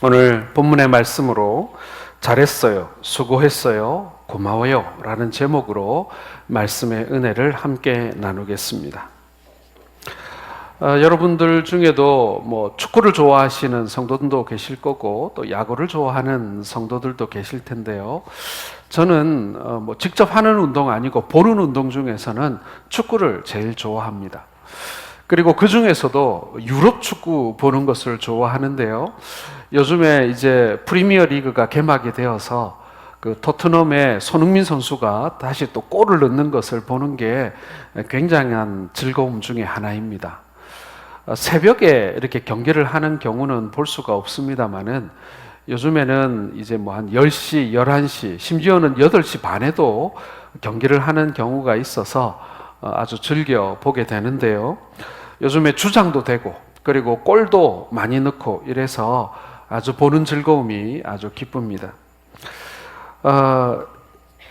오늘 본문의 말씀으로 잘했어요, 수고했어요, 고마워요 라는 제목으로 말씀의 은혜를 함께 나누겠습니다. 여러분들 중에도 축구를 좋아하시는 성도들도 계실 거고 또 야구를 좋아하는 성도들도 계실 텐데요. 저는 직접 하는 운동 아니고 보는 운동 중에서는 축구를 제일 좋아합니다. 그리고 그 중에서도 유럽 축구 보는 것을 좋아하는데요. 요즘에 이제 프리미어 리그가 개막이 되어서 그 토트넘의 손흥민 선수가 다시 또 골을 넣는 것을 보는 게 굉장한 즐거움 중에 하나입니다. 새벽에 이렇게 경기를 하는 경우는 볼 수가 없습니다만은 요즘에는 이제 한 10시, 11시, 심지어는 8시 반에도 경기를 하는 경우가 있어서 아주 즐겨 보게 되는데요. 요즘에 주장도 되고 그리고 골도 많이 넣고 이래서 아주 보는 즐거움이 아주 기쁩니다.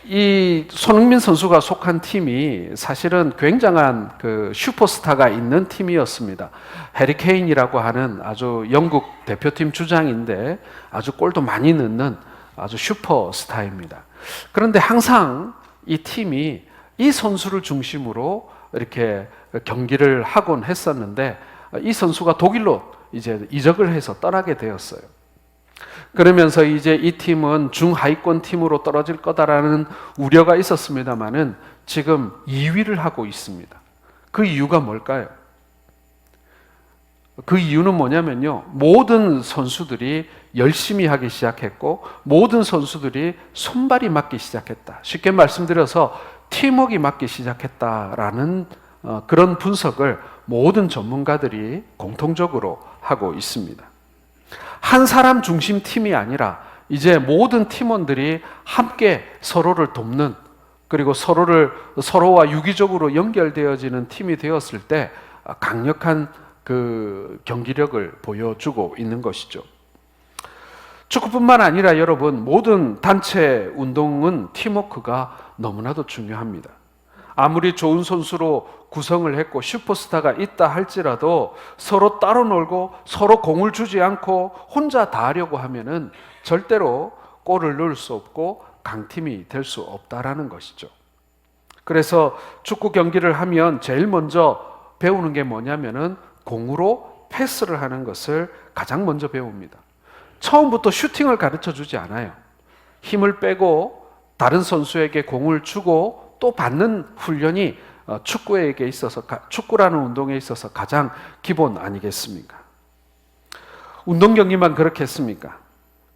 이 손흥민 선수가 속한 팀이 사실은 굉장한 그 슈퍼스타가 있는 팀이었습니다. 해리 케인이라고 하는 아주 영국 대표팀 주장인데 아주 골도 많이 넣는 아주 슈퍼스타입니다. 그런데 항상 이 팀이 이 선수를 중심으로 이렇게 경기를 하곤 했었는데 이 선수가 독일로 이제 이적을 해서 떠나게 되었어요. 그러면서 이제 이 팀은 중하위권 팀으로 떨어질 거다라는 우려가 있었습니다만은 지금 2위를 하고 있습니다. 그 이유가 뭘까요? 그 이유는 뭐냐면요. 모든 선수들이 열심히 하기 시작했고 모든 선수들이 손발이 맞기 시작했다. 쉽게 말씀드려서 팀워크가 맞기 시작했다라는 그런 분석을 모든 전문가들이 공통적으로 하고 있습니다. 한 사람 중심 팀이 아니라 이제 모든 팀원들이 함께 서로를 돕는 그리고 서로와 유기적으로 연결되어지는 팀이 되었을 때 강력한 그 경기력을 보여주고 있는 것이죠. 축구뿐만 아니라 여러분 모든 단체 운동은 팀워크가 너무나도 중요합니다. 아무리 좋은 선수로 구성을 했고 슈퍼스타가 있다 할지라도 서로 따로 놀고 서로 공을 주지 않고 혼자 다 하려고 하면은 절대로 골을 넣을 수 없고 강팀이 될 수 없다라는 것이죠. 그래서 축구 경기를 하면 제일 먼저 배우는 게 뭐냐면은 공으로 패스를 하는 것을 가장 먼저 배웁니다. 처음부터 슈팅을 가르쳐 주지 않아요. 힘을 빼고 다른 선수에게 공을 주고 또 받는 훈련이 축구라는 운동에 있어서 가장 기본 아니겠습니까? 운동 경기만 그렇겠습니까?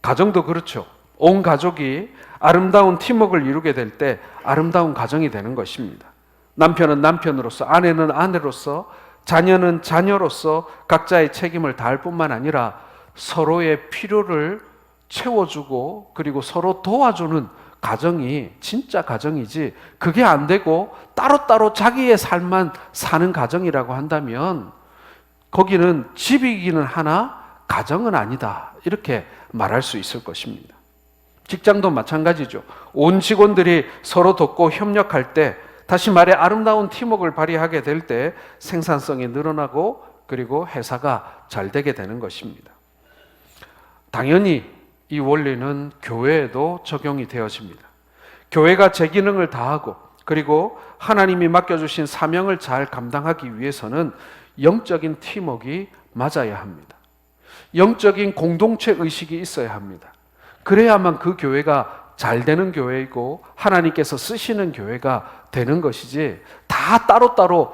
가정도 그렇죠. 온 가족이 아름다운 팀워크를 이루게 될 때 아름다운 가정이 되는 것입니다. 남편은 남편으로서, 아내는 아내로서, 자녀는 자녀로서 각자의 책임을 다할 뿐만 아니라 서로의 필요를 채워주고 그리고 서로 도와주는 가정이 진짜 가정이지, 그게 안 되고 따로따로 자기의 삶만 사는 가정이라고 한다면 거기는 집이기는 하나 가정은 아니다, 이렇게 말할 수 있을 것입니다. 직장도 마찬가지죠. 온 직원들이 서로 돕고 협력할 때, 다시 말해 아름다운 팀워크를 발휘하게 될 때 생산성이 늘어나고 그리고 회사가 잘 되게 되는 것입니다. 당연히 이 원리는 교회에도 적용이 되어집니다. 교회가 제 기능을 다하고 그리고 하나님이 맡겨주신 사명을 잘 감당하기 위해서는 영적인 팀워크가 맞아야 합니다. 영적인 공동체 의식이 있어야 합니다. 그래야만 그 교회가 잘 되는 교회이고 하나님께서 쓰시는 교회가 되는 것이지, 다 따로따로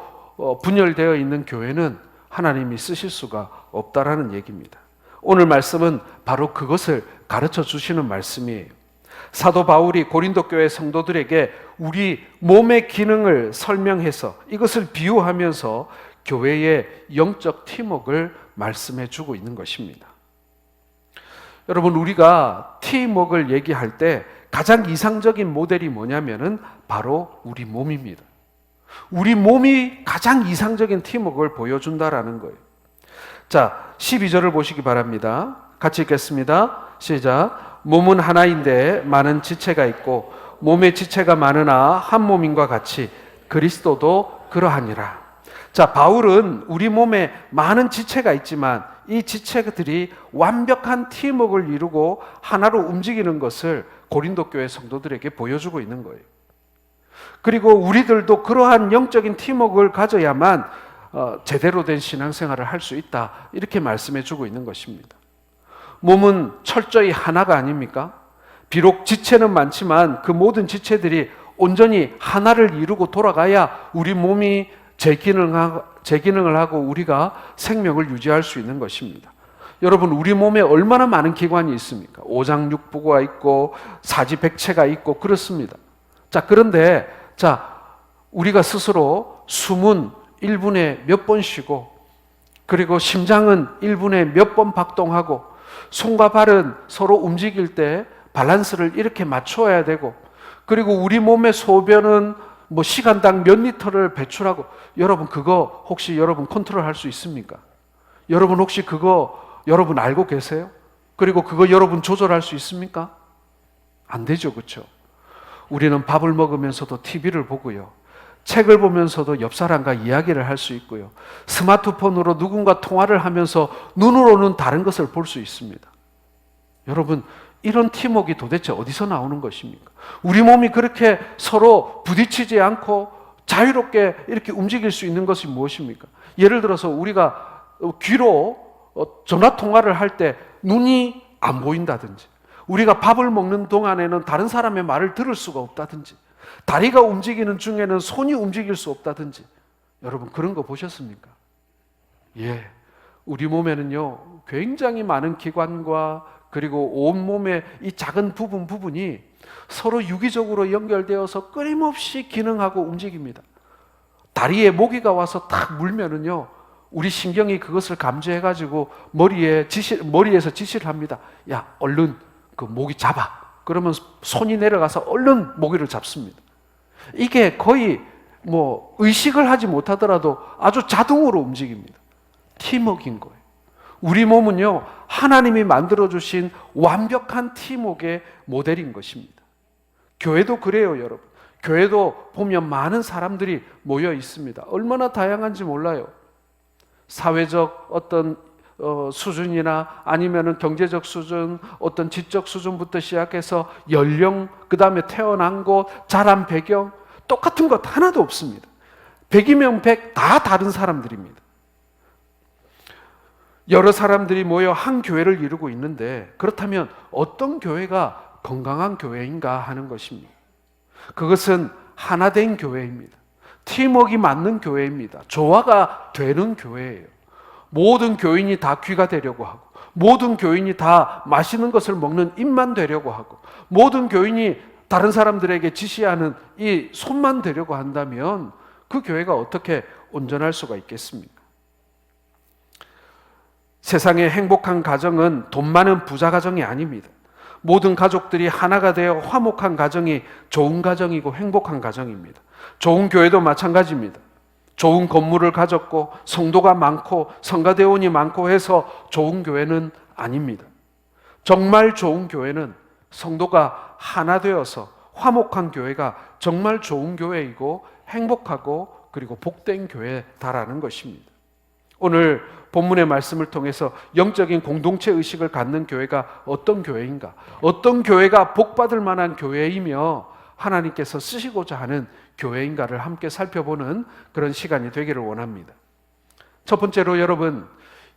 분열되어 있는 교회는 하나님이 쓰실 수가 없다라는 얘기입니다. 오늘 말씀은 바로 그것을 가르쳐 주시는 말씀이에요. 사도 바울이 고린도 교회 성도들에게 우리 몸의 기능을 설명해서 이것을 비유하면서 교회의 영적 팀워크를 말씀해 주고 있는 것입니다. 여러분, 우리가 팀워크를 얘기할 때 가장 이상적인 모델이 뭐냐면은 바로 우리 몸입니다. 우리 몸이 가장 이상적인 팀워크를 보여준다라는 거예요. 자, 12절을 보시기 바랍니다. 같이 읽겠습니다. 시작. 몸은 하나인데 많은 지체가 있고 몸의 지체가 많으나 한 몸인과 같이 그리스도도 그러하니라. 자, 바울은 우리 몸에 많은 지체가 있지만 이 지체들이 완벽한 팀워크를 이루고 하나로 움직이는 것을 고린도 교회 성도들에게 보여주고 있는 거예요. 그리고 우리들도 그러한 영적인 팀워크를 가져야만 제대로 된 신앙생활을 할 수 있다, 이렇게 말씀해 주고 있는 것입니다. 몸은 철저히 하나가 아닙니까? 비록 지체는 많지만 그 모든 지체들이 온전히 하나를 이루고 돌아가야 우리 몸이 제 기능을 하고 우리가 생명을 유지할 수 있는 것입니다. 여러분, 우리 몸에 얼마나 많은 기관이 있습니까? 오장육부가 있고 사지백체가 있고 그렇습니다. 자, 그런데 우리가 스스로 숨은 1분에 몇 번 쉬고, 그리고 심장은 1분에 몇 번 박동하고, 손과 발은 서로 움직일 때 밸런스를 이렇게 맞춰야 되고, 그리고 우리 몸의 소변은 시간당 몇 리터를 배출하고, 여러분 그거 혹시 여러분 컨트롤할 수 있습니까? 여러분 혹시 그거 여러분 알고 계세요? 그리고 그거 여러분 조절할 수 있습니까? 안 되죠, 그렇죠? 우리는 밥을 먹으면서도 TV를 보고요, 책을 보면서도 옆 사람과 이야기를 할 수 있고요, 스마트폰으로 누군가 통화를 하면서 눈으로는 다른 것을 볼 수 있습니다. 여러분, 이런 팀워크가 도대체 어디서 나오는 것입니까? 우리 몸이 그렇게 서로 부딪히지 않고 자유롭게 이렇게 움직일 수 있는 것이 무엇입니까? 예를 들어서 우리가 귀로 전화 통화를 할 때 눈이 안 보인다든지, 우리가 밥을 먹는 동안에는 다른 사람의 말을 들을 수가 없다든지, 다리가 움직이는 중에는 손이 움직일 수 없다든지, 여러분 그런 거 보셨습니까? 예, 우리 몸에는요 굉장히 많은 기관과 그리고 온몸의 이 작은 부분이 서로 유기적으로 연결되어서 끊임없이 기능하고 움직입니다. 다리에 모기가 와서 탁 물면은요, 우리 신경이 그것을 감지해가지고 머리에서 지시를 합니다. 야, 얼른 그 모기 잡아. 그러면 손이 내려가서 얼른 모기를 잡습니다. 이게 거의 의식을 하지 못하더라도 아주 자동으로 움직입니다. 팀워크인 거예요. 우리 몸은요, 하나님이 만들어주신 완벽한 팀워크의 모델인 것입니다. 교회도 그래요, 여러분. 교회도 보면 많은 사람들이 모여 있습니다. 얼마나 다양한지 몰라요. 사회적 어떤 수준이나 아니면은 경제적 수준, 어떤 지적 수준부터 시작해서 연령, 그 다음에 태어난 곳, 자란 배경, 똑같은 것 하나도 없습니다. 100이면 100 다 다른 사람들입니다. 여러 사람들이 모여 한 교회를 이루고 있는데, 그렇다면 어떤 교회가 건강한 교회인가 하는 것입니다. 그것은 하나된 교회입니다. 팀워크가 맞는 교회입니다. 조화가 되는 교회예요. 모든 교인이 다 귀가 되려고 하고, 모든 교인이 다 맛있는 것을 먹는 입만 되려고 하고, 모든 교인이 다른 사람들에게 지시하는 이 손만 되려고 한다면 그 교회가 어떻게 온전할 수가 있겠습니까? 세상의 행복한 가정은 돈 많은 부자 가정이 아닙니다. 모든 가족들이 하나가 되어 화목한 가정이 좋은 가정이고 행복한 가정입니다. 좋은 교회도 마찬가지입니다. 좋은 건물을 가졌고 성도가 많고 성가대원이 많고 해서 좋은 교회는 아닙니다. 정말 좋은 교회는 성도가 하나 되어서 화목한 교회가 정말 좋은 교회이고 행복하고 그리고 복된 교회다라는 것입니다. 오늘 본문의 말씀을 통해서 영적인 공동체 의식을 갖는 교회가 어떤 교회인가, 어떤 교회가 복받을 만한 교회이며 하나님께서 쓰시고자 하는 교회인가를 함께 살펴보는 그런 시간이 되기를 원합니다. 첫 번째로 여러분,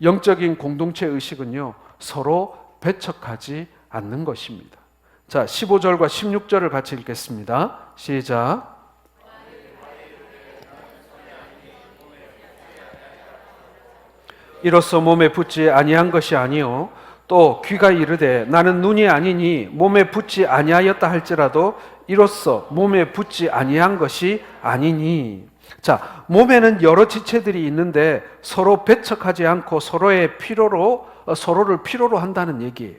영적인 공동체 의식은요, 서로 배척하지 않는 것입니다. 자, 15절과 16절을 같이 읽겠습니다. 시작. 이로써 몸에 붙지 아니한 것이 아니요 또 귀가 이르되 나는 눈이 아니니 몸에 붙지 아니하였다 할지라도 이로써 몸에 붙지 아니한 것이 아니니. 자, 몸에는 여러 지체들이 있는데 서로 배척하지 않고 서로를 필요로 한다는 얘기예요.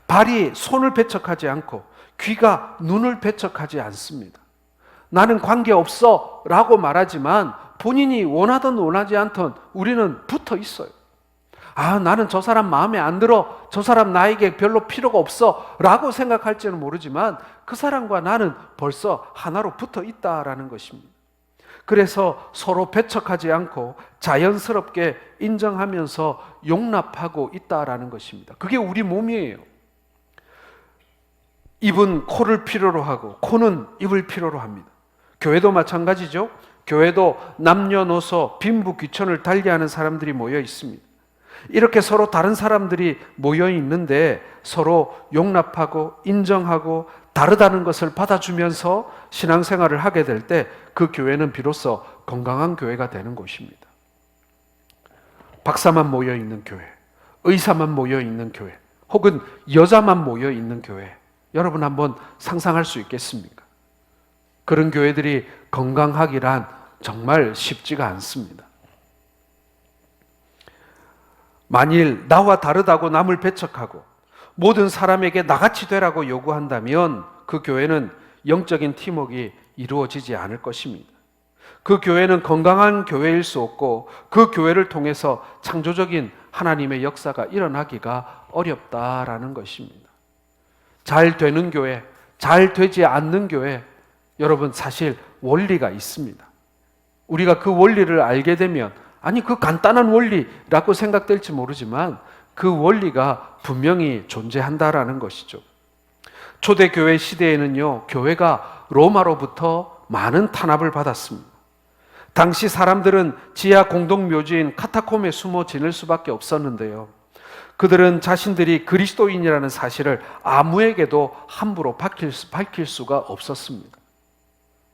발이 손을 배척하지 않고 귀가 눈을 배척하지 않습니다. 나는 관계없어 라고 말하지만 본인이 원하든 원하지 않든 우리는 붙어 있어요. 아, 나는 저 사람 마음에 안 들어, 저 사람 나에게 별로 필요가 없어 라고 생각할지는 모르지만 그 사람과 나는 벌써 하나로 붙어 있다라는 것입니다. 그래서 서로 배척하지 않고 자연스럽게 인정하면서 용납하고 있다라는 것입니다. 그게 우리 몸이에요. 입은 코를 필요로 하고 코는 입을 필요로 합니다. 교회도 마찬가지죠. 교회도 남녀노소 빈부귀천을 달리하는 사람들이 모여 있습니다. 이렇게 서로 다른 사람들이 모여 있는데 서로 용납하고 인정하고 다르다는 것을 받아주면서 신앙생활을 하게 될 때 그 교회는 비로소 건강한 교회가 되는 곳입니다. 박사만 모여 있는 교회, 의사만 모여 있는 교회, 혹은 여자만 모여 있는 교회, 여러분 한번 상상할 수 있겠습니까? 그런 교회들이 건강하기란 정말 쉽지가 않습니다. 만일 나와 다르다고 남을 배척하고 모든 사람에게 나같이 되라고 요구한다면 그 교회는 영적인 팀워크가 이루어지지 않을 것입니다. 그 교회는 건강한 교회일 수 없고 그 교회를 통해서 창조적인 하나님의 역사가 일어나기가 어렵다라는 것입니다. 잘 되는 교회, 잘 되지 않는 교회, 여러분 사실 원리가 있습니다. 우리가 그 원리를 알게 되면 아니 그 간단한 원리라고 생각될지 모르지만 그 원리가 분명히 존재한다라는 것이죠. 초대교회 시대에는요, 교회가 로마로부터 많은 탄압을 받았습니다. 당시 사람들은 지하 공동묘지인 카타콤에 숨어 지낼 수밖에 없었는데요, 그들은 자신들이 그리스도인이라는 사실을 아무에게도 함부로 밝힐 수가 없었습니다.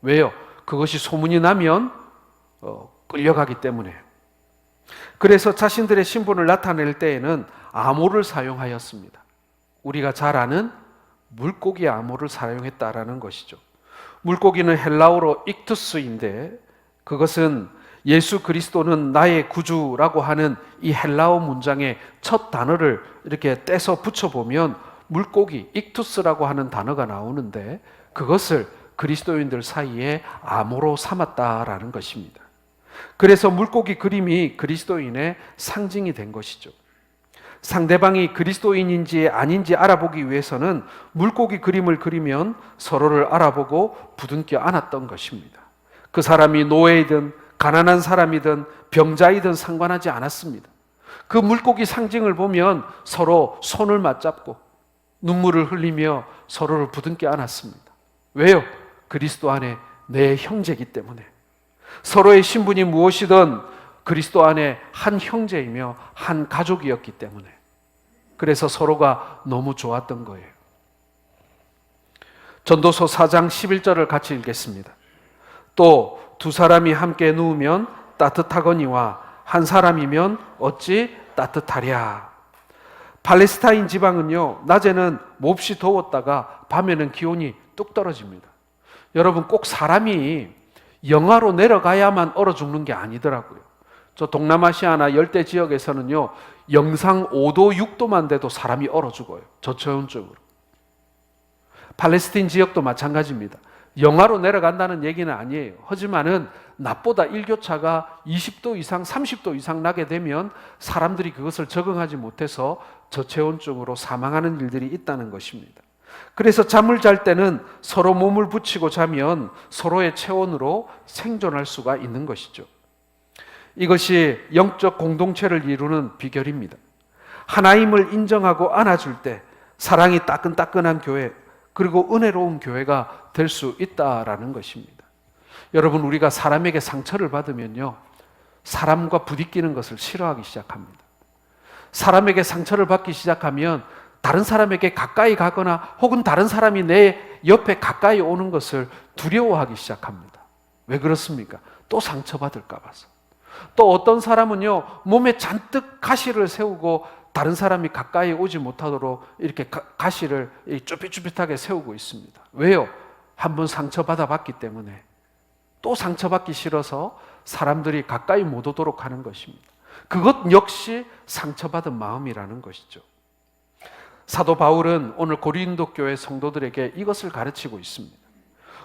왜요? 그것이 소문이 나면 끌려가기 때문에. 그래서 자신들의 신분을 나타낼 때에는 암호를 사용하였습니다. 우리가 잘 아는 물고기 암호를 사용했다라는 것이죠. 물고기는 헬라어로 익투스인데 그것은 예수 그리스도는 나의 구주라고 하는 이 헬라어 문장의 첫 단어를 이렇게 떼서 붙여보면 물고기, 익투스라고 하는 단어가 나오는데 그것을 그리스도인들 사이에 암호로 삼았다라는 것입니다. 그래서 물고기 그림이 그리스도인의 상징이 된 것이죠. 상대방이 그리스도인인지 아닌지 알아보기 위해서는 물고기 그림을 그리면 서로를 알아보고 부둥켜 안았던 것입니다. 그 사람이 노예이든 가난한 사람이든 병자이든 상관하지 않았습니다. 그 물고기 상징을 보면 서로 손을 맞잡고 눈물을 흘리며 서로를 부둥켜 안았습니다. 왜요? 그리스도 안에 내 형제이기 때문에. 서로의 신분이 무엇이든 그리스도 안에 한 형제이며 한 가족이었기 때문에. 그래서 서로가 너무 좋았던 거예요. 전도서 4장 11절을 같이 읽겠습니다. 또 두 사람이 함께 누우면 따뜻하거니와 한 사람이면 어찌 따뜻하랴. 팔레스타인 지방은요, 낮에는 몹시 더웠다가 밤에는 기온이 뚝 떨어집니다. 여러분 꼭 사람이 영하로 내려가야만 얼어 죽는 게 아니더라고요. 저 동남아시아나 열대 지역에서는요, 영상 5도, 6도만 돼도 사람이 얼어 죽어요. 저체온증으로. 팔레스틴 지역도 마찬가지입니다. 영하로 내려간다는 얘기는 아니에요. 하지만은 낮보다 일교차가 20도 이상, 30도 이상 나게 되면 사람들이 그것을 적응하지 못해서 저체온증으로 사망하는 일들이 있다는 것입니다. 그래서 잠을 잘 때는 서로 몸을 붙이고 자면 서로의 체온으로 생존할 수가 있는 것이죠. 이것이 영적 공동체를 이루는 비결입니다. 하나님을 인정하고 안아줄 때 사랑이 따끈따끈한 교회, 그리고 은혜로운 교회가 될 수 있다라는 것입니다. 여러분, 우리가 사람에게 상처를 받으면요, 사람과 부딪히는 것을 싫어하기 시작합니다. 사람에게 상처를 받기 시작하면 다른 사람에게 가까이 가거나 혹은 다른 사람이 내 옆에 가까이 오는 것을 두려워하기 시작합니다. 왜 그렇습니까? 또 상처받을까 봐서. 또 어떤 사람은요, 몸에 잔뜩 가시를 세우고 다른 사람이 가까이 오지 못하도록 이렇게 가시를 쭈삣쭈삣하게 세우고 있습니다. 왜요? 한번 상처받아 봤기 때문에. 또 상처받기 싫어서 사람들이 가까이 못 오도록 하는 것입니다. 그것 역시 상처받은 마음이라는 것이죠. 사도 바울은 오늘 고린도 교회 성도들에게 이것을 가르치고 있습니다.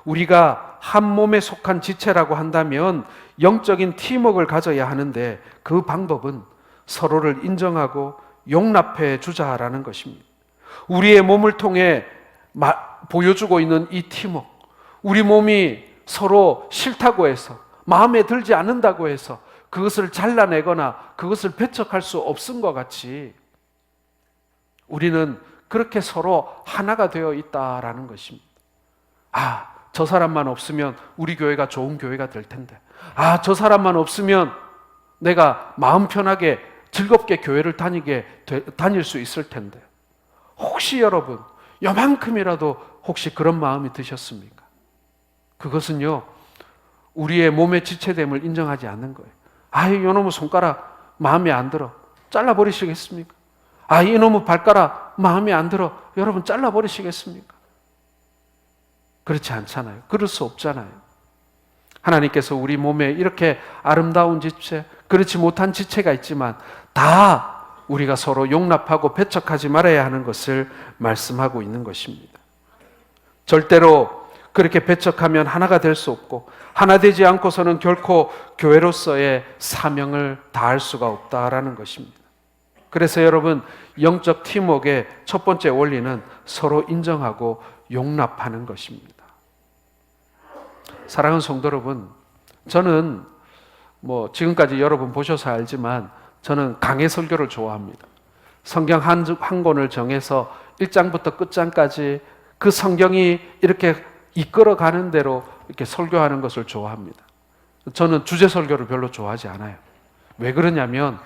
우리가 한 몸에 속한 지체라고 한다면 영적인 팀워크를 가져야 하는데 그 방법은 서로를 인정하고 용납해 주자라는 것입니다. 우리의 몸을 통해 보여주고 있는 이 팀워크, 우리 몸이 서로 싫다고 해서 마음에 들지 않는다고 해서 그것을 잘라내거나 그것을 배척할 수 없음과 같이 우리는 그렇게 서로 하나가 되어 있다라는 것입니다. 저 사람만 없으면 우리 교회가 좋은 교회가 될 텐데, 저 사람만 없으면 내가 마음 편하게 즐겁게 교회를 다닐 수 있을 텐데, 혹시 여러분 요만큼이라도 혹시 그런 마음이 드셨습니까? 그것은요, 우리의 몸의 지체됨을 인정하지 않는 거예요. 이놈의 손가락 마음에 안 들어, 잘라버리시겠습니까? 이놈의 발가락 마음에 안 들어, 여러분 잘라버리시겠습니까? 그렇지 않잖아요. 그럴 수 없잖아요. 하나님께서 우리 몸에 이렇게 아름다운 지체, 그렇지 못한 지체가 있지만 다 우리가 서로 용납하고 배척하지 말아야 하는 것을 말씀하고 있는 것입니다. 절대로 그렇게 배척하면 하나가 될 수 없고, 하나 되지 않고서는 결코 교회로서의 사명을 다할 수가 없다라는 것입니다. 그래서 여러분, 영적 팀워크의 첫 번째 원리는 서로 인정하고 용납하는 것입니다. 사랑하는 성도 여러분, 저는 지금까지 여러분 보셔서 알지만 저는 강해 설교를 좋아합니다. 성경 한 권을 정해서 1장부터 끝장까지 그 성경이 이렇게 이끌어가는 대로 이렇게 설교하는 것을 좋아합니다. 저는 주제 설교를 별로 좋아하지 않아요. 왜 그러냐면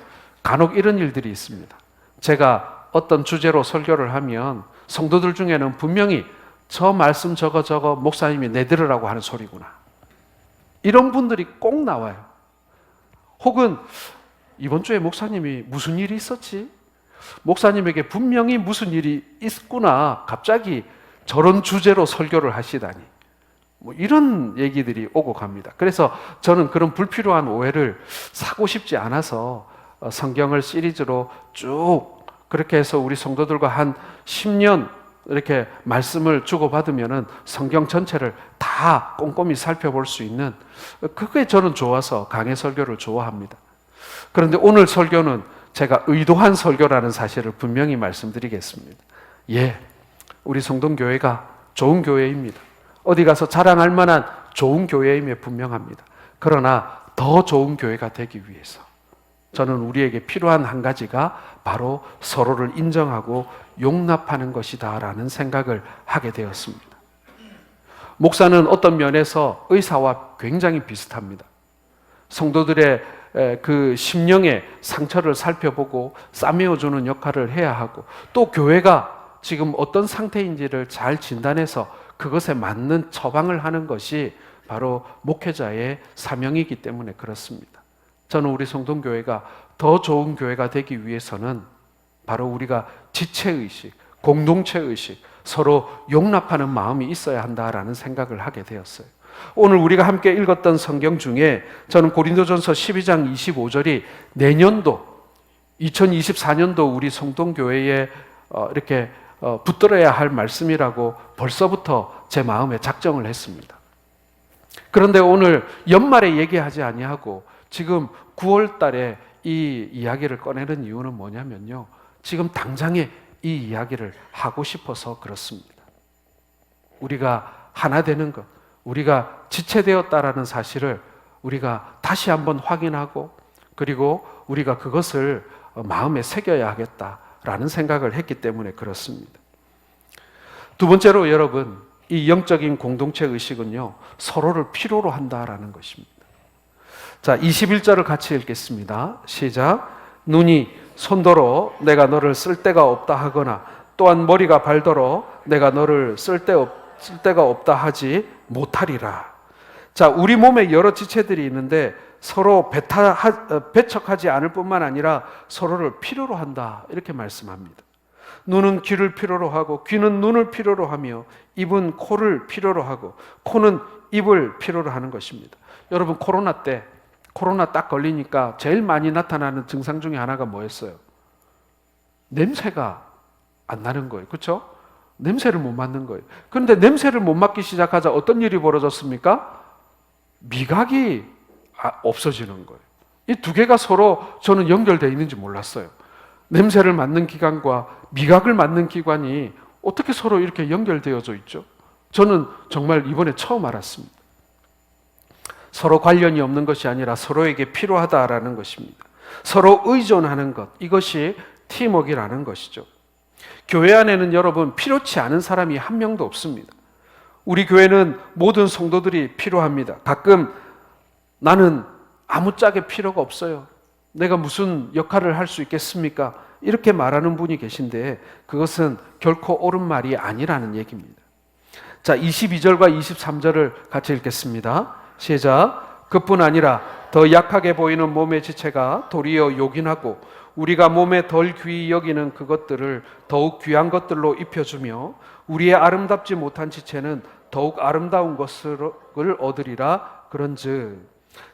간혹 이런 일들이 있습니다. 제가 어떤 주제로 설교를 하면 성도들 중에는 분명히 저 말씀 저거 목사님이 내들으라고 하는 소리구나, 이런 분들이 꼭 나와요. 혹은 이번 주에 목사님이 무슨 일이 있었지? 목사님에게 분명히 무슨 일이 있구나, 갑자기 저런 주제로 설교를 하시다니, 이런 얘기들이 오고 갑니다. 그래서 저는 그런 불필요한 오해를 사고 싶지 않아서 성경을 시리즈로 쭉 그렇게 해서 우리 성도들과 한 10년 이렇게 말씀을 주고받으면은 성경 전체를 다 꼼꼼히 살펴볼 수 있는, 그게 저는 좋아서 강해 설교를 좋아합니다. 그런데 오늘 설교는 제가 의도한 설교라는 사실을 분명히 말씀드리겠습니다. 우리 성동교회가 좋은 교회입니다. 어디 가서 자랑할 만한 좋은 교회임에 분명합니다. 그러나 더 좋은 교회가 되기 위해서 저는 우리에게 필요한 한 가지가 바로 서로를 인정하고 용납하는 것이다 라는 생각을 하게 되었습니다. 목사는 어떤 면에서 의사와 굉장히 비슷합니다. 성도들의 그 심령의 상처를 살펴보고 싸매어주는 역할을 해야 하고, 또 교회가 지금 어떤 상태인지를 잘 진단해서 그것에 맞는 처방을 하는 것이 바로 목회자의 사명이기 때문에 그렇습니다. 저는 우리 성동교회가 더 좋은 교회가 되기 위해서는 바로 우리가 지체의식, 공동체의식, 서로 용납하는 마음이 있어야 한다라는 생각을 하게 되었어요. 오늘 우리가 함께 읽었던 성경 중에 저는 고린도전서 12장 25절이 내년도 2024년도 우리 성동교회에 이렇게 붙들어야 할 말씀이라고 벌써부터 제 마음에 작정을 했습니다. 그런데 오늘 연말에 얘기하지 아니하고 지금 9월 달에 이 이야기를 꺼내는 이유는 뭐냐면요, 지금 당장에 이 이야기를 하고 싶어서 그렇습니다. 우리가 하나 되는 것, 우리가 지체되었다라는 사실을 우리가 다시 한번 확인하고, 그리고 우리가 그것을 마음에 새겨야 하겠다라는 생각을 했기 때문에 그렇습니다. 두 번째로 여러분, 이 영적인 공동체 의식은요, 서로를 필요로 한다라는 것입니다. 자, 21절을 같이 읽겠습니다. 시작. 눈이 손더러 내가 너를 쓸 데가 없다 하거나, 또한 머리가 발더러 내가 너를 쓸 데가 없다 하지 못하리라. 자, 우리 몸에 여러 지체들이 있는데 서로 배척하지 않을 뿐만 아니라 서로를 필요로 한다, 이렇게 말씀합니다. 눈은 귀를 필요로 하고, 귀는 눈을 필요로 하며, 입은 코를 필요로 하고, 코는 입을 필요로 하는 것입니다. 여러분, 코로나 때 코로나 딱 걸리니까 제일 많이 나타나는 증상 중에 하나가 뭐였어요? 냄새가 안 나는 거예요. 그렇죠? 냄새를 못 맡는 거예요. 그런데 냄새를 못 맡기 시작하자 어떤 일이 벌어졌습니까? 미각이 없어지는 거예요. 이 두 개가 서로 저는 연결되어 있는지 몰랐어요. 냄새를 맡는 기관과 미각을 맡는 기관이 어떻게 서로 이렇게 연결되어져 있죠? 저는 정말 이번에 처음 알았습니다. 서로 관련이 없는 것이 아니라 서로에게 필요하다라는 것입니다. 서로 의존하는 것, 이것이 팀워크라는 것이죠. 교회 안에는 여러분 필요치 않은 사람이 한 명도 없습니다. 우리 교회는 모든 성도들이 필요합니다. 가끔 나는 아무짝에 필요가 없어요. 내가 무슨 역할을 할 수 있겠습니까? 이렇게 말하는 분이 계신데 그것은 결코 옳은 말이 아니라는 얘기입니다. 자, 22절과 23절을 같이 읽겠습니다. 시작. 그뿐 아니라 더 약하게 보이는 몸의 지체가 도리어 요긴하고 우리가 몸에 덜 귀히 여기는 그것들을 더욱 귀한 것들로 입혀주며 우리의 아름답지 못한 지체는 더욱 아름다운 것을 얻으리라 그런즉.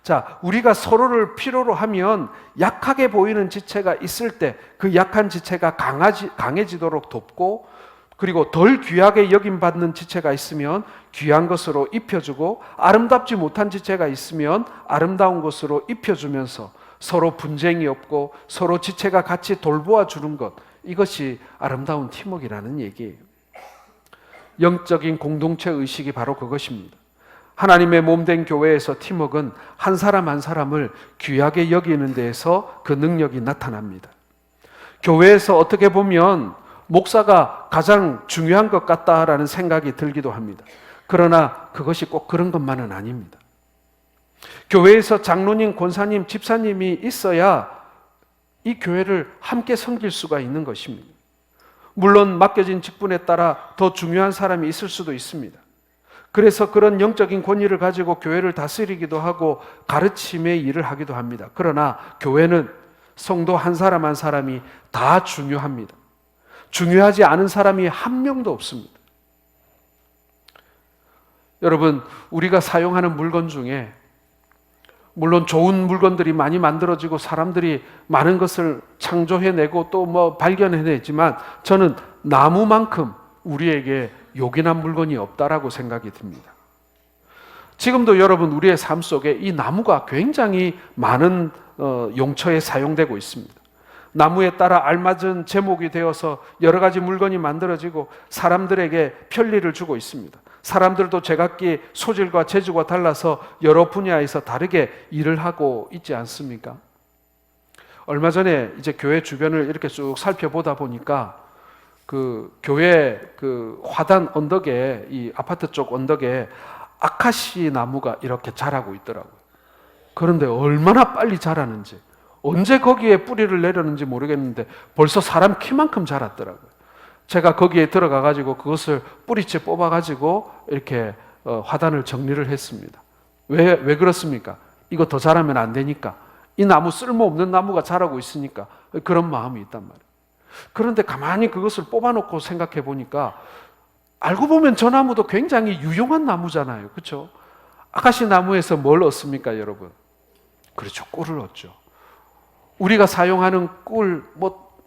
자, 우리가 서로를 필요로 하면 약하게 보이는 지체가 있을 때 그 약한 지체가 강해지도록 돕고, 그리고 덜 귀하게 여김받는 지체가 있으면 귀한 것으로 입혀주고, 아름답지 못한 지체가 있으면 아름다운 것으로 입혀주면서 서로 분쟁이 없고 서로 지체가 같이 돌보아 주는 것, 이것이 아름다운 팀워크라는 얘기예요. 영적인 공동체 의식이 바로 그것입니다. 하나님의 몸된 교회에서 팀워크는 한 사람 한 사람을 귀하게 여기는 데에서 그 능력이 나타납니다. 교회에서 어떻게 보면 목사가 가장 중요한 것 같다라는 생각이 들기도 합니다. 그러나 그것이 꼭 그런 것만은 아닙니다. 교회에서 장로님, 권사님, 집사님이 있어야 이 교회를 함께 섬길 수가 있는 것입니다. 물론 맡겨진 직분에 따라 더 중요한 사람이 있을 수도 있습니다. 그래서 그런 영적인 권위를 가지고 교회를 다스리기도 하고 가르침의 일을 하기도 합니다. 그러나 교회는 성도 한 사람 한 사람이 다 중요합니다. 중요하지 않은 사람이 한 명도 없습니다. 여러분, 우리가 사용하는 물건 중에 물론 좋은 물건들이 많이 만들어지고 사람들이 많은 것을 창조해내고 또 발견해내지만 저는 나무만큼 우리에게 요긴한 물건이 없다라고 생각이 듭니다. 지금도 여러분 우리의 삶 속에 이 나무가 굉장히 많은 용처에 사용되고 있습니다. 나무에 따라 알맞은 제목이 되어서 여러 가지 물건이 만들어지고 사람들에게 편리를 주고 있습니다. 사람들도 제각기 소질과 재주가 달라서 여러 분야에서 다르게 일을 하고 있지 않습니까? 얼마 전에 이제 교회 주변을 이렇게 쭉 살펴보다 보니까 그 교회 그 화단 언덕에, 이 아파트 쪽 언덕에 아카시 나무가 이렇게 자라고 있더라고요. 그런데 얼마나 빨리 자라는지, 언제 거기에 뿌리를 내렸는지 모르겠는데 벌써 사람 키만큼 자랐더라고요. 제가 거기에 들어가 가지고 그것을 뿌리째 뽑아 가지고 이렇게 화단을 정리를 했습니다. 왜 그렇습니까? 이거 더 자라면 안 되니까. 이 나무 쓸모없는 나무가 자라고 있으니까 그런 마음이 있단 말이에요. 그런데 가만히 그것을 뽑아놓고 생각해 보니까 알고 보면 저 나무도 굉장히 유용한 나무잖아요. 그렇죠? 아카시 나무에서 뭘 얻습니까, 여러분? 그렇죠. 꿀을 얻죠. 우리가 사용하는 꿀,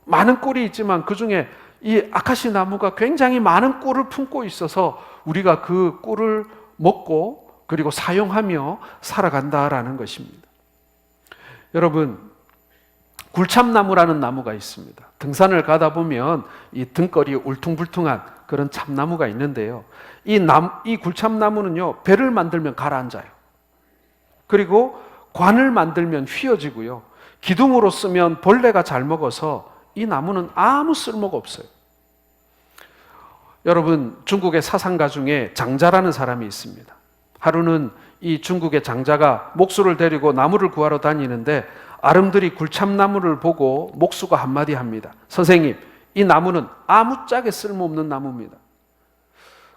많은 꿀이 있지만 그 중에 이 아카시 나무가 굉장히 많은 꿀을 품고 있어서 우리가 그 꿀을 먹고 그리고 사용하며 살아간다라는 것입니다. 여러분, 굴참나무라는 나무가 있습니다. 등산을 가다 보면 이 등걸이 울퉁불퉁한 그런 참나무가 있는데요. 이 굴참나무는요, 배를 만들면 가라앉아요. 그리고 관을 만들면 휘어지고요. 기둥으로 쓰면 벌레가 잘 먹어서 이 나무는 아무 쓸모가 없어요. 여러분, 중국의 사상가 중에 장자라는 사람이 있습니다. 하루는 이 중국의 장자가 목수를 데리고 나무를 구하러 다니는데 아름드리 굴참나무를 보고 목수가 한마디 합니다. 선생님, 이 나무는 아무짝에 쓸모없는 나무입니다.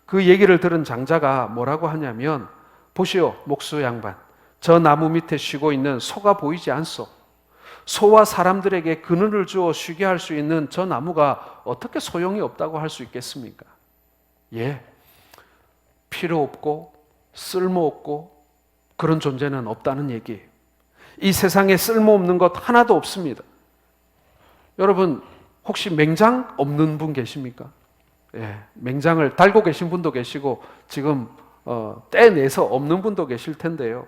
그 얘기를 들은 장자가 뭐라고 하냐면, 보시오 목수 양반, 저 나무 밑에 쉬고 있는 소가 보이지 않소? 소와 사람들에게 그늘을 주어 쉬게 할 수 있는 저 나무가 어떻게 소용이 없다고 할 수 있겠습니까? 예, 필요 없고 쓸모없고 그런 존재는 없다는 얘기예요. 이 세상에 쓸모없는 것 하나도 없습니다. 여러분, 혹시 맹장 없는 분 계십니까? 예, 맹장을 달고 계신 분도 계시고 지금 떼내서 없는 분도 계실 텐데요.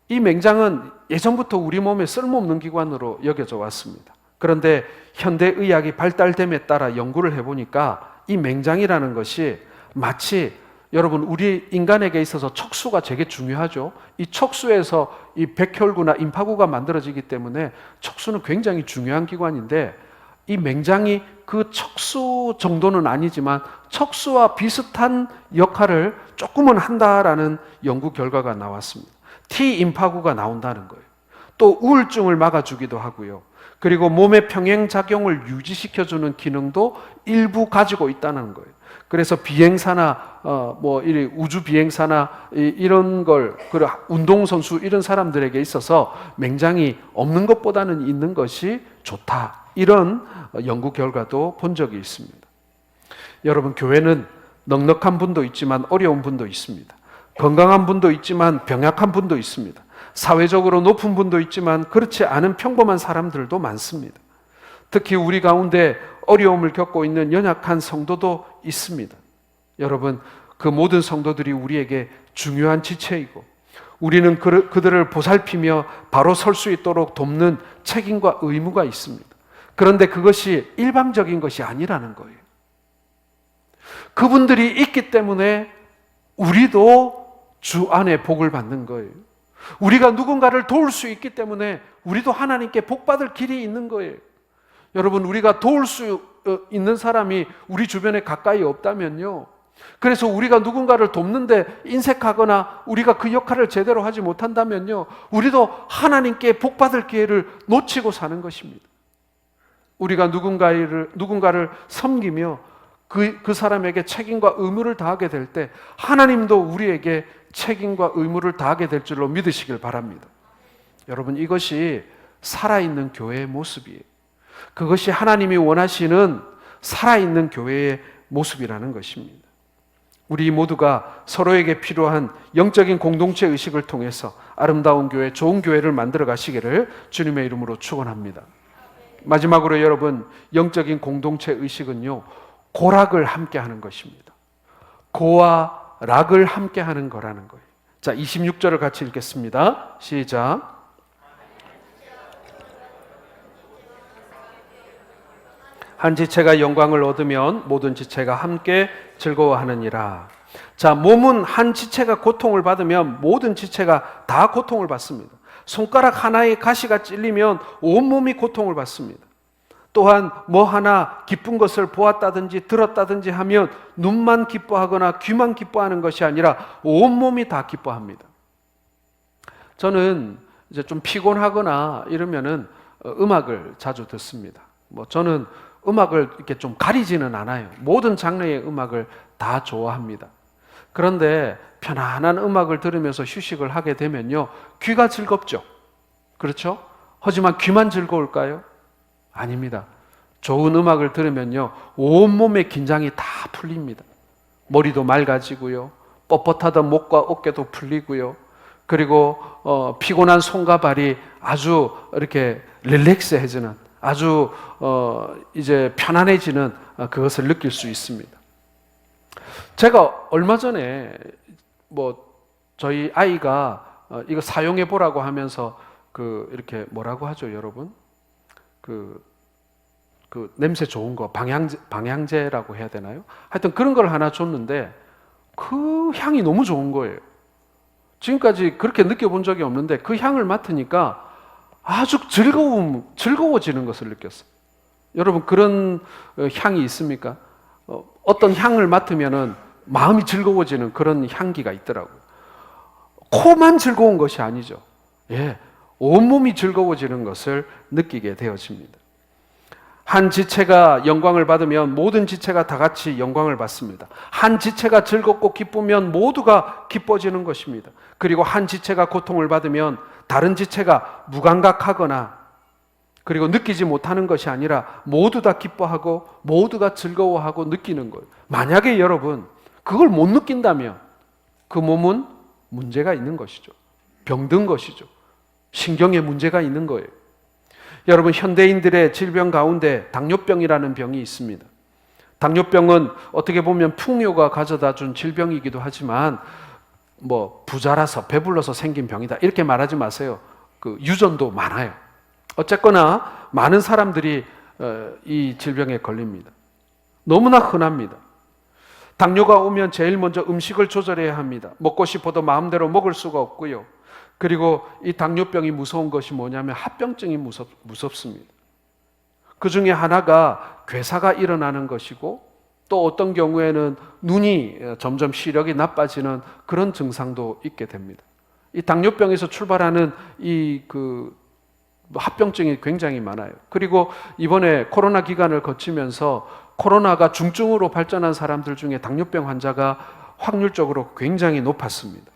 이 맹장은 예전부터 우리 몸에 쓸모없는 기관으로 여겨져 왔습니다. 그런데 현대의학이 발달됨에 따라 연구를 해보니까 이 맹장이라는 것이 마치 여러분, 우리 인간에게 있어서 척수가 되게 중요하죠. 이 척수에서 이 백혈구나 임파구가 만들어지기 때문에 척수는 굉장히 중요한 기관인데, 이 맹장이 그 척수 정도는 아니지만 척수와 비슷한 역할을 조금은 한다라는 연구 결과가 나왔습니다. T 임파구가 나온다는 거예요. 또 우울증을 막아주기도 하고요. 그리고 몸의 평행작용을 유지시켜주는 기능도 일부 가지고 있다는 거예요. 그래서 비행사나 우주 비행사나 이런 걸, 운동선수 이런 사람들에게 있어서 맹장이 없는 것보다는 있는 것이 좋다, 이런 연구 결과도 본 적이 있습니다. 여러분, 교회는 넉넉한 분도 있지만 어려운 분도 있습니다. 건강한 분도 있지만 병약한 분도 있습니다. 사회적으로 높은 분도 있지만 그렇지 않은 평범한 사람들도 많습니다. 특히 우리 가운데 어려움을 겪고 있는 연약한 성도도 있습니다. 여러분, 그 모든 성도들이 우리에게 중요한 지체이고, 우리는 그들을 보살피며 바로 설 수 있도록 돕는 책임과 의무가 있습니다. 그런데 그것이 일방적인 것이 아니라는 거예요. 그분들이 있기 때문에 우리도 주 안에 복을 받는 거예요. 우리가 누군가를 도울 수 있기 때문에 우리도 하나님께 복받을 길이 있는 거예요. 여러분, 우리가 도울 수 있는 사람이 우리 주변에 가까이 없다면요, 그래서 우리가 누군가를 돕는데 인색하거나 우리가 그 역할을 제대로 하지 못한다면요, 우리도 하나님께 복받을 기회를 놓치고 사는 것입니다. 우리가 누군가를 섬기며 그 사람에게 책임과 의무를 다하게 될 때 하나님도 우리에게 책임과 의무를 다하게 될 줄로 믿으시길 바랍니다. 여러분, 이것이 살아있는 교회의 모습이에요. 그것이 하나님이 원하시는 살아있는 교회의 모습이라는 것입니다. 우리 모두가 서로에게 필요한 영적인 공동체 의식을 통해서 아름다운 교회, 좋은 교회를 만들어 가시기를 주님의 이름으로 축원합니다. 마지막으로 여러분, 영적인 공동체 의식은요, 고락을 함께 하는 것입니다. 고와 락을 함께 하는 거라는 거예요. 자, 26절을 같이 읽겠습니다. 시작. 한 지체가 영광을 얻으면 모든 지체가 함께 즐거워하느니라. 자, 몸은 한 지체가 고통을 받으면 모든 지체가 다 고통을 받습니다. 손가락 하나의 가시가 찔리면 온몸이 고통을 받습니다. 또한 뭐 하나 기쁜 것을 보았다든지 들었다든지 하면 눈만 기뻐하거나 귀만 기뻐하는 것이 아니라 온몸이 다 기뻐합니다. 저는 이제 좀 피곤하거나 이러면은 음악을 자주 듣습니다. 저는 음악을 이렇게 좀 가리지는 않아요. 모든 장르의 음악을 다 좋아합니다. 그런데 편안한 음악을 들으면서 휴식을 하게 되면요, 귀가 즐겁죠. 그렇죠? 하지만 귀만 즐거울까요? 아닙니다. 좋은 음악을 들으면요, 온몸의 긴장이 다 풀립니다. 머리도 맑아지고요, 뻣뻣하던 목과 어깨도 풀리고요, 그리고 피곤한 손과 발이 아주 이렇게 릴렉스해지는, 아주 이제 편안해지는 그것을 느낄 수 있습니다. 제가 얼마 전에 저희 아이가 이거 사용해 보라고 하면서 이렇게 뭐라고 하죠, 여러분? 그 냄새 좋은 거, 방향제라고 해야 되나요? 하여튼 그런 걸 하나 줬는데 그 향이 너무 좋은 거예요. 지금까지 그렇게 느껴본 적이 없는데 그 향을 맡으니까 아주 즐거워지는 것을 느꼈어요. 여러분, 그런 향이 있습니까? 어떤 향을 맡으면은 마음이 즐거워지는 그런 향기가 있더라고요. 코만 즐거운 것이 아니죠. 예, 온몸이 즐거워지는 것을 느끼게 되어집니다. 한 지체가 영광을 받으면 모든 지체가 다 같이 영광을 받습니다. 한 지체가 즐겁고 기쁘면 모두가 기뻐지는 것입니다. 그리고 한 지체가 고통을 받으면 다른 지체가 무감각하거나 그리고 느끼지 못하는 것이 아니라 모두 다 기뻐하고 모두가 즐거워하고 느끼는 거예요. 만약에 여러분 그걸 못 느낀다면 그 몸은 문제가 있는 것이죠. 병든 것이죠. 신경에 문제가 있는 거예요. 여러분, 현대인들의 질병 가운데 당뇨병이라는 병이 있습니다. 당뇨병은 어떻게 보면 풍요가 가져다 준 질병이기도 하지만 부자라서 배불러서 생긴 병이다 이렇게 말하지 마세요. 그 유전도 많아요. 어쨌거나 많은 사람들이 이 질병에 걸립니다. 너무나 흔합니다. 당뇨가 오면 제일 먼저 음식을 조절해야 합니다. 먹고 싶어도 마음대로 먹을 수가 없고요. 그리고 이 당뇨병이 무서운 것이 뭐냐면 합병증이 무섭습니다. 그 중에 하나가 괴사가 일어나는 것이고, 또 어떤 경우에는 눈이 점점 시력이 나빠지는 그런 증상도 있게 됩니다. 이 당뇨병에서 출발하는 합병증이 굉장히 많아요. 그리고 이번에 코로나 기간을 거치면서 코로나가 중증으로 발전한 사람들 중에 당뇨병 환자가 확률적으로 굉장히 높았습니다.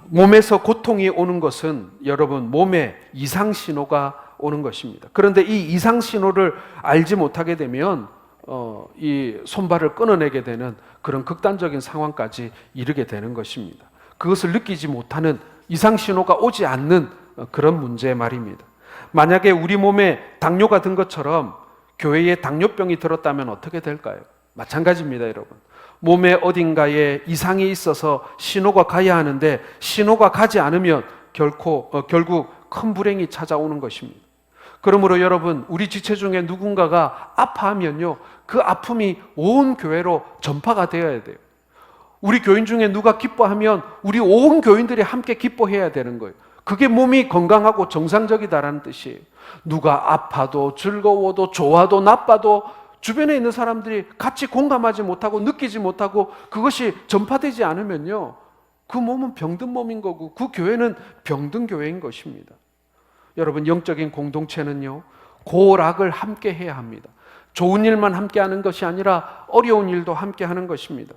몸에서 고통이 오는 것은 여러분 몸에 이상 신호가 오는 것입니다. 그런데 이 이상 신호를 알지 못하게 되면 이 손발을 끊어내게 되는 그런 극단적인 상황까지 이르게 되는 것입니다. 그것을 느끼지 못하는, 이상 신호가 오지 않는 그런 문제 말입니다. 만약에 우리 몸에 당뇨가 든 것처럼 교회에 당뇨병이 들었다면 어떻게 될까요? 마찬가지입니다, 여러분. 몸에 어딘가에 이상이 있어서 신호가 가야 하는데 신호가 가지 않으면 결국 큰 불행이 찾아오는 것입니다. 그러므로 여러분, 우리 지체 중에 누군가가 아파하면요, 그 아픔이 온 교회로 전파가 되어야 돼요. 우리 교인 중에 누가 기뻐하면 우리 온 교인들이 함께 기뻐해야 되는 거예요. 그게 몸이 건강하고 정상적이다라는 뜻이에요. 누가 아파도 즐거워도 좋아도 나빠도 주변에 있는 사람들이 같이 공감하지 못하고 느끼지 못하고 그것이 전파되지 않으면요, 그 몸은 병든 몸인 거고 그 교회는 병든 교회인 것입니다. 여러분, 영적인 공동체는요, 고락을 함께 해야 합니다. 좋은 일만 함께 하는 것이 아니라 어려운 일도 함께 하는 것입니다.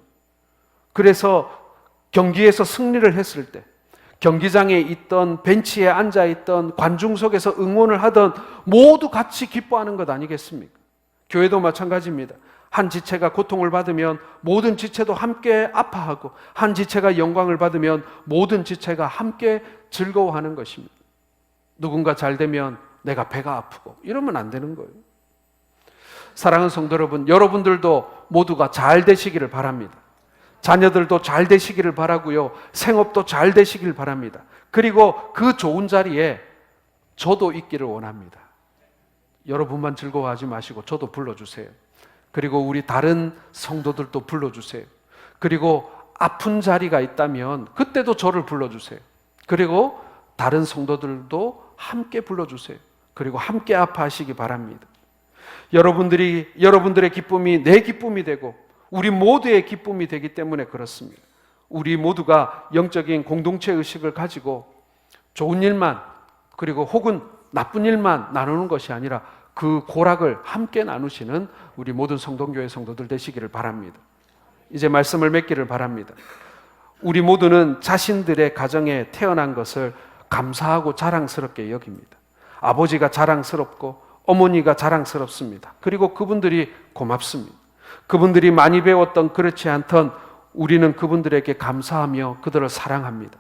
그래서 경기에서 승리를 했을 때 경기장에 있던 벤치에 앉아있던 관중석에서 응원을 하던 모두 같이 기뻐하는 것 아니겠습니까? 교회도 마찬가지입니다. 한 지체가 고통을 받으면 모든 지체도 함께 아파하고, 한 지체가 영광을 받으면 모든 지체가 함께 즐거워하는 것입니다. 누군가 잘 되면 내가 배가 아프고 이러면 안 되는 거예요. 사랑하는 성도 여러분, 여러분들도 모두가 잘 되시기를 바랍니다. 자녀들도 잘 되시기를 바라고요. 생업도 잘 되시기를 바랍니다. 그리고 그 좋은 자리에 저도 있기를 원합니다. 여러분만 즐거워하지 마시고 저도 불러주세요. 그리고 우리 다른 성도들도 불러주세요. 그리고 아픈 자리가 있다면 그때도 저를 불러주세요. 그리고 다른 성도들도 함께 불러주세요. 그리고 함께 아파하시기 바랍니다. 여러분들의 기쁨이 내 기쁨이 되고 우리 모두의 기쁨이 되기 때문에 그렇습니다. 우리 모두가 영적인 공동체 의식을 가지고 좋은 일만, 그리고 혹은 나쁜 일만 나누는 것이 아니라 그 고락을 함께 나누시는 우리 모든 성동교회 성도들 되시기를 바랍니다. 이제 말씀을 맺기를 바랍니다. 우리 모두는 자신들의 가정에 태어난 것을 감사하고 자랑스럽게 여깁니다. 아버지가 자랑스럽고 어머니가 자랑스럽습니다. 그리고 그분들이 고맙습니다. 그분들이 많이 배웠던 그렇지 않던 우리는 그분들에게 감사하며 그들을 사랑합니다.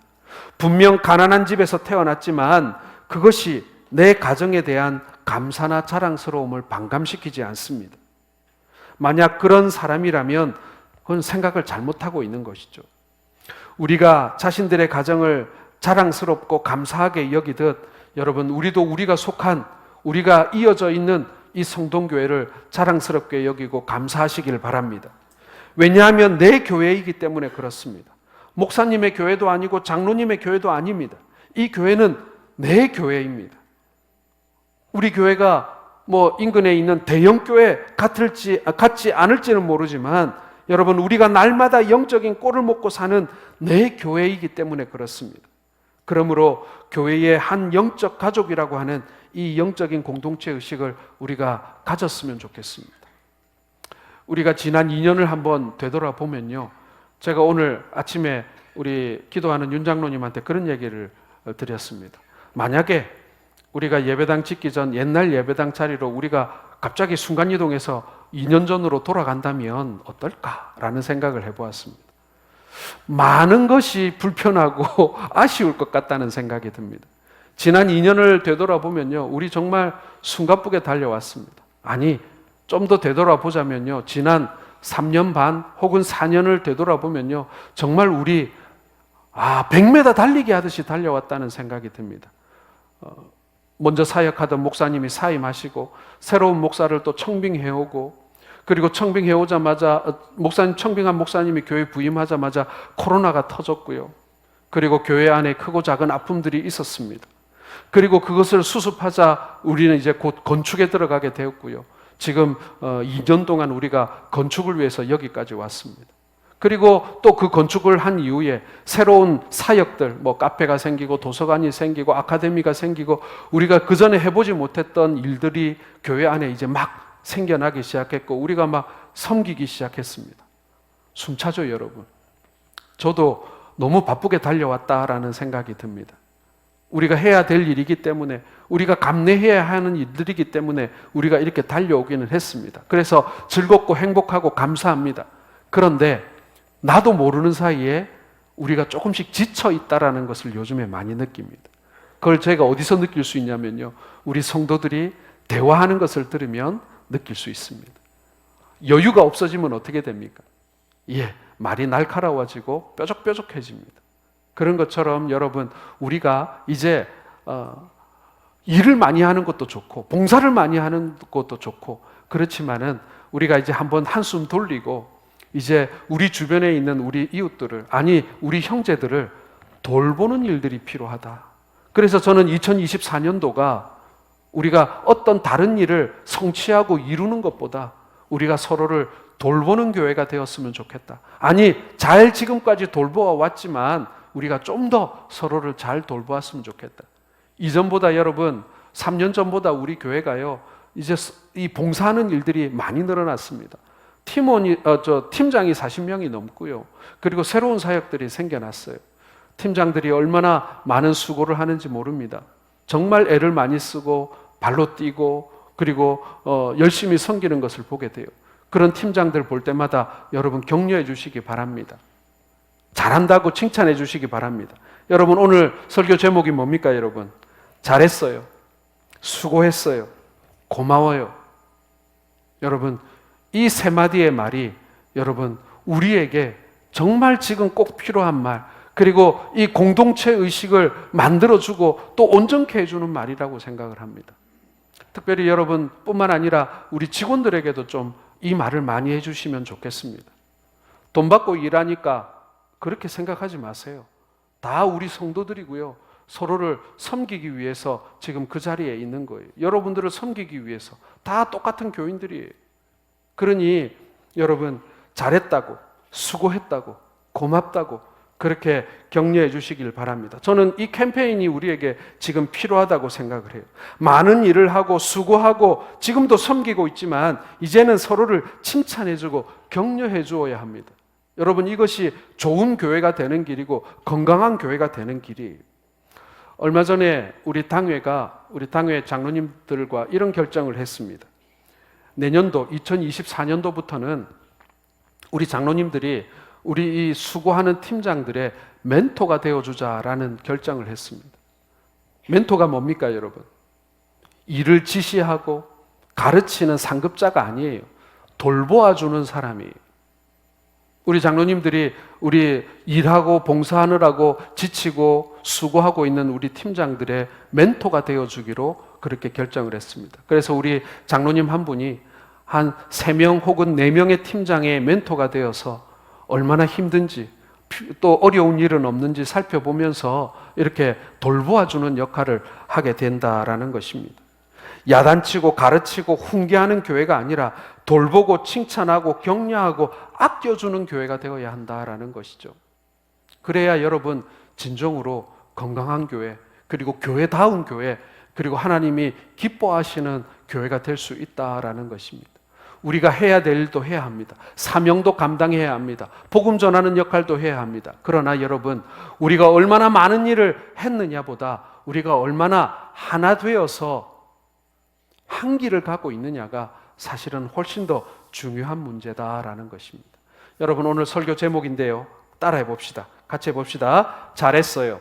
분명 가난한 집에서 태어났지만 그것이 내 가정에 대한 감사나 자랑스러움을 반감시키지 않습니다. 만약 그런 사람이라면 그건 생각을 잘못하고 있는 것이죠. 우리가 자신들의 가정을 자랑스럽고 감사하게 여기듯 여러분, 우리도 우리가 속한, 우리가 이어져 있는 이 성동교회를 자랑스럽게 여기고 감사하시길 바랍니다. 왜냐하면 내 교회이기 때문에 그렇습니다. 목사님의 교회도 아니고 장로님의 교회도 아닙니다. 이 교회는 내 교회입니다. 우리 교회가 인근에 있는 대형 교회 같지 않을지는 모르지만 여러분, 우리가 날마다 영적인 꼴을 먹고 사는 내 교회이기 때문에 그렇습니다. 그러므로 교회의 한 영적 가족이라고 하는 이 영적인 공동체 의식을 우리가 가졌으면 좋겠습니다. 우리가 지난 2년을 한번 되돌아보면요, 제가 오늘 아침에 우리 기도하는 윤 장로님한테 그런 얘기를 드렸습니다. 만약에 우리가 예배당 짓기 전 옛날 예배당 자리로 우리가 갑자기 순간이동해서 2년 전으로 돌아간다면 어떨까라는 생각을 해보았습니다. 많은 것이 불편하고 아쉬울 것 같다는 생각이 듭니다. 지난 2년을 되돌아보면요, 우리 정말 숨가쁘게 달려왔습니다. 아니, 좀 더 되돌아보자면요, 지난 3년 반 혹은 4년을 되돌아보면요, 정말 우리 100m 달리기 하듯이 달려왔다는 생각이 듭니다. 먼저 사역하던 목사님이 사임하시고 새로운 목사를 또 청빙해오고, 그리고 청빙해 오자마자 목사님 청빙한 목사님이 교회 부임하자마자 코로나가 터졌고요. 그리고 교회 안에 크고 작은 아픔들이 있었습니다. 그리고 그것을 수습하자 우리는 이제 곧 건축에 들어가게 되었고요. 지금 2년 동안 우리가 건축을 위해서 여기까지 왔습니다. 그리고 또 그 건축을 한 이후에 새로운 사역들, 뭐 카페가 생기고 도서관이 생기고 아카데미가 생기고 우리가 그 전에 해보지 못했던 일들이 교회 안에 이제 막 생겨나기 시작했고 우리가 막 섬기기 시작했습니다. 숨차죠, 여러분. 저도 너무 바쁘게 달려왔다라는 생각이 듭니다. 우리가 해야 될 일이기 때문에, 우리가 감내해야 하는 일들이기 때문에 우리가 이렇게 달려오기는 했습니다. 그래서 즐겁고 행복하고 감사합니다. 그런데 나도 모르는 사이에 우리가 조금씩 지쳐 있다라는 것을 요즘에 많이 느낍니다. 그걸 제가 어디서 느낄 수 있냐면요, 우리 성도들이 대화하는 것을 들으면 느낄 수 있습니다. 여유가 없어지면 어떻게 됩니까? 말이 날카로워지고 뾰족뾰족해집니다. 그런 것처럼 여러분, 우리가 이제 일을 많이 하는 것도 좋고 봉사를 많이 하는 것도 좋고 그렇지만은 우리가 이제 한번 한숨 돌리고 이제 우리 주변에 있는 우리 이웃들을, 아니 우리 형제들을 돌보는 일들이 필요하다. 그래서 저는 2024년도가 우리가 어떤 다른 일을 성취하고 이루는 것보다 우리가 서로를 돌보는 교회가 되었으면 좋겠다. 아니, 잘 지금까지 돌보아 왔지만 우리가 좀 더 서로를 잘 돌보았으면 좋겠다. 이전보다 여러분, 3년 전보다 우리 교회가요, 이제 이 봉사하는 일들이 많이 늘어났습니다. 팀장이 40명이 넘고요. 그리고 새로운 사역들이 생겨났어요. 팀장들이 얼마나 많은 수고를 하는지 모릅니다. 정말 애를 많이 쓰고 발로 뛰고 그리고 열심히 섬기는 것을 보게 돼요. 그런 팀장들 볼 때마다 여러분 격려해 주시기 바랍니다. 잘한다고 칭찬해 주시기 바랍니다. 여러분, 오늘 설교 제목이 뭡니까, 여러분? 잘했어요. 수고했어요. 고마워요. 여러분, 이 세 마디의 말이 여러분 우리에게 정말 지금 꼭 필요한 말, 그리고 이 공동체 의식을 만들어주고 또 온전케 해주는 말이라고 생각을 합니다. 특별히 여러분뿐만 아니라 우리 직원들에게도 좀 이 말을 많이 해주시면 좋겠습니다. 돈 받고 일하니까 그렇게 생각하지 마세요. 다 우리 성도들이고요. 서로를 섬기기 위해서 지금 그 자리에 있는 거예요. 여러분들을 섬기기 위해서 다 똑같은 교인들이에요. 그러니 여러분, 잘했다고, 수고했다고, 고맙다고 그렇게 격려해 주시길 바랍니다. 저는 이 캠페인이 우리에게 지금 필요하다고 생각을 해요. 많은 일을 하고 수고하고 지금도 섬기고 있지만 이제는 서로를 칭찬해 주고 격려해 주어야 합니다. 여러분, 이것이 좋은 교회가 되는 길이고 건강한 교회가 되는 길이에요. 얼마 전에 우리 당회 장로님들과 이런 결정을 했습니다. 내년도 2024년도부터는 우리 장로님들이 우리 이 수고하는 팀장들의 멘토가 되어주자라는 결정을 했습니다. 멘토가 뭡니까, 여러분? 일을 지시하고 가르치는 상급자가 아니에요. 돌보아주는 사람이에요. 우리 장로님들이 우리 일하고 봉사하느라고 지치고 수고하고 있는 우리 팀장들의 멘토가 되어주기로 그렇게 결정을 했습니다. 그래서 우리 장로님 한 분이 한 3명 혹은 4명의 팀장의 멘토가 되어서 얼마나 힘든지 또 어려운 일은 없는지 살펴보면서 이렇게 돌보아주는 역할을 하게 된다라는 것입니다. 야단치고 가르치고 훈계하는 교회가 아니라 돌보고 칭찬하고 격려하고 아껴주는 교회가 되어야 한다라는 것이죠. 그래야 여러분 진정으로 건강한 교회, 그리고 교회다운 교회, 그리고 하나님이 기뻐하시는 교회가 될 수 있다라는 것입니다. 우리가 해야 될 일도 해야 합니다. 사명도 감당해야 합니다. 복음 전하는 역할도 해야 합니다. 그러나 여러분, 우리가 얼마나 많은 일을 했느냐보다 우리가 얼마나 하나 되어서 한 길을 갖고 있느냐가 사실은 훨씬 더 중요한 문제다라는 것입니다. 여러분, 오늘 설교 제목인데요. 따라해 봅시다. 같이 해봅시다. 잘했어요.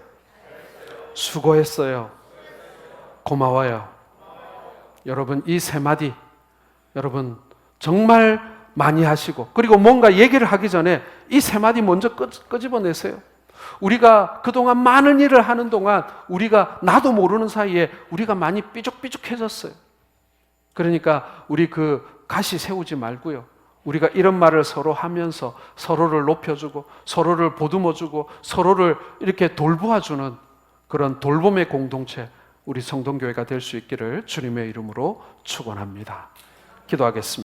수고했어요. 고마워요. 여러분, 이 세 마디 여러분 정말 많이 하시고, 그리고 뭔가 얘기를 하기 전에 이 세 마디 먼저 끄집어내세요. 우리가 그동안 많은 일을 하는 동안 우리가 나도 모르는 사이에 우리가 많이 삐죽삐죽해졌어요. 그러니까 우리 그 가시 세우지 말고요. 우리가 이런 말을 서로 하면서 서로를 높여주고 서로를 보듬어주고 서로를 이렇게 돌보아주는 그런 돌봄의 공동체, 우리 성동교회가 될 수 있기를 주님의 이름으로 축원합니다. 기도하겠습니다.